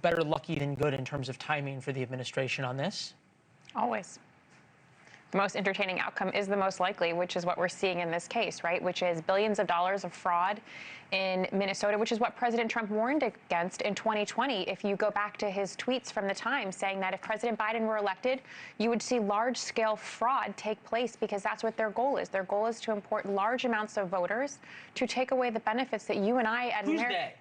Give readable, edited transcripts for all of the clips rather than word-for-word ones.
better lucky than good in terms of timing for the administration on this? Always. The most entertaining outcome is the most likely, which is what we're seeing in this case, right? Which is billions of dollars of fraud in Minnesota, which is what President Trump warned against in 2020. If you go back to his tweets from the time saying that if President Biden were elected, you would see large-scale fraud take place because that's what their goal is. Their goal is to import large amounts of voters to take away the benefits that you and I, as Americans,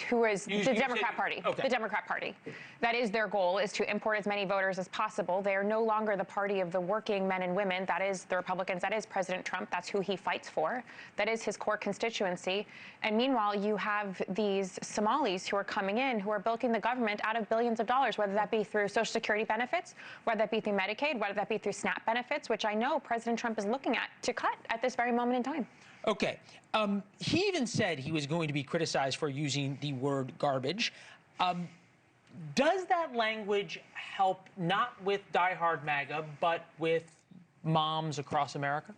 who is the Democrat Party. Okay. The Democrat Party. That is their goal, is to import as many voters as possible. They are no longer the party of the working men and women. That is the Republicans. That is President Trump. That's who he fights for. That is his core constituency. And meanwhile, you have these Somalis who are coming in, who are bilking the government out of billions of dollars, whether that be through Social Security benefits, whether that be through Medicaid, whether that be through SNAP benefits, which I know President Trump is looking at to cut at this very moment in time. Okay. He even said he was going to be criticized for using the word garbage. Does that language help not with diehard MAGA, but with moms across America?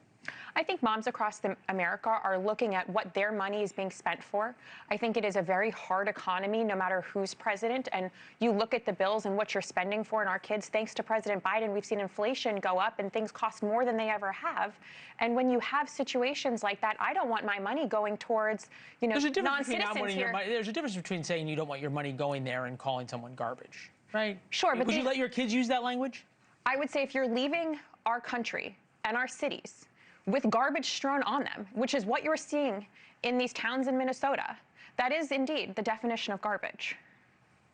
I think moms across America are looking at what their money is being spent for. I think it is a very hard economy, no matter who's president. And you look at the bills and what you're spending for in our kids. Thanks to President Biden, we've seen inflation go up and things cost more than they ever have. And when you have situations like that, I don't want my money going towards, non-citizens here. There's a difference between saying you don't want your money going there and calling someone garbage, right? Sure, but would you let your kids use that language? I would say if you're leaving our country and our cities with garbage strewn on them, which is what you're seeing in these towns in Minnesota, that is indeed the definition of garbage.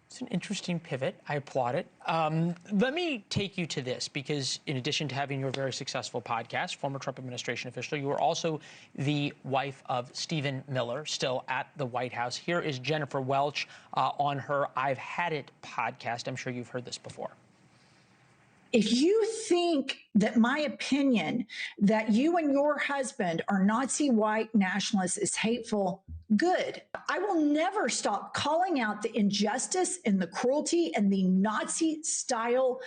It's an interesting pivot. I applaud it. Let me take you to this, because in addition to having your very successful podcast, former Trump administration official, you are also the wife of Stephen Miller, still at the White House. Here is Jennifer Welch on her I've Had It podcast. I'm sure you've heard this before. If you think that my opinion that you and your husband are Nazi white nationalists is hateful, good. I will never stop calling out the injustice and the cruelty and the Nazi-style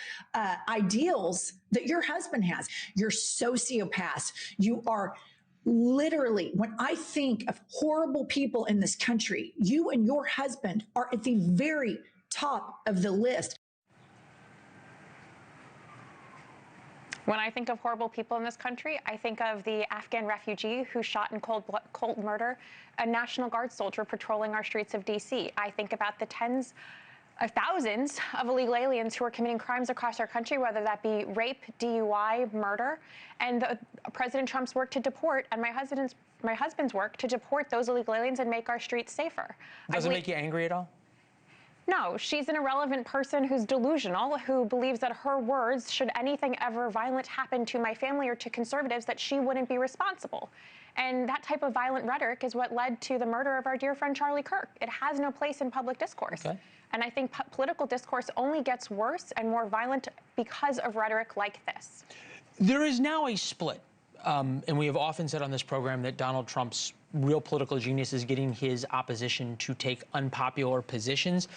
ideals that your husband has. You're sociopaths. You are literally, when I think of horrible people in this country, you and your husband are at the very top of the list. When I think of horrible people in this country, I think of the Afghan refugee who shot in cold murder a National Guard soldier patrolling our streets of D.C. I think about the tens of thousands of illegal aliens who are committing crimes across our country, whether that be rape, DUI, murder, and President Trump's work to deport, and my husband's work to deport those illegal aliens and make our streets safer. Does it make you angry at all? No, she's an irrelevant person who's delusional, who believes that her words, should anything ever violent happen to my family or to conservatives, that she wouldn't be responsible. And that type of violent rhetoric is what led to the murder of our dear friend Charlie Kirk. It has no place in public discourse. Okay. And I think political discourse only gets worse and more violent because of rhetoric like this. There is now a split. And we have often said on this program that Donald Trump's real political genius is getting his opposition to take unpopular positions.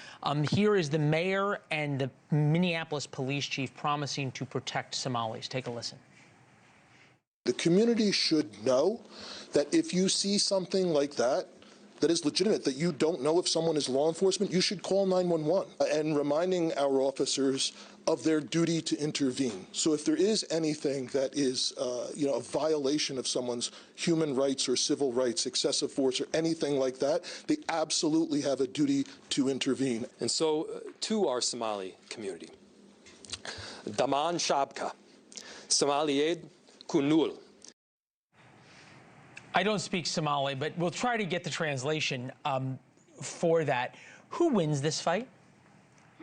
Here is the mayor and the Minneapolis police chief promising to protect Somalis. Take a listen. The community should know that if you see something like that is legitimate, that you don't know if someone is law enforcement, you should call 911, and reminding our officers of their duty to intervene. So if there is anything that is, a violation of someone's human rights or civil rights, excessive force or anything like that, they absolutely have a duty to intervene. And so to our Somali community, Daman Shabka, Somalied Kunul. I don't speak Somali, but we'll try to get the translation for that. Who wins this fight?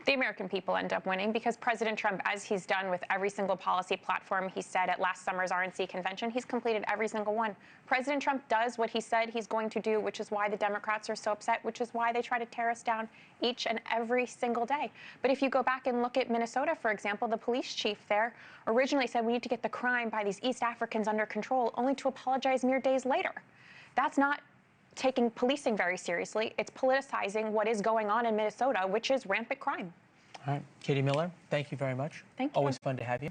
The American people end up winning, because President Trump, as he's done with every single policy platform he said at last summer's RNC convention, he's completed every single one. President Trump does what he said he's going to do, which is why the Democrats are so upset, which is why they try to tear us down each and every single day. But if you go back and look at Minnesota, for example, the police chief there originally said we need to get the crime by these East Africans under control, only to apologize mere days later. That's not taking policing very seriously. It's politicizing what is going on in Minnesota, which is rampant crime. All right. Katie Miller, thank you very much. Thank you. Always fun to have you.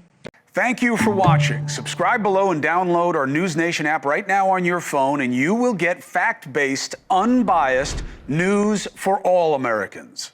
Thank you for watching. Subscribe below and download our NewsNation app right now on your phone, and you will get fact-based, unbiased news for all Americans.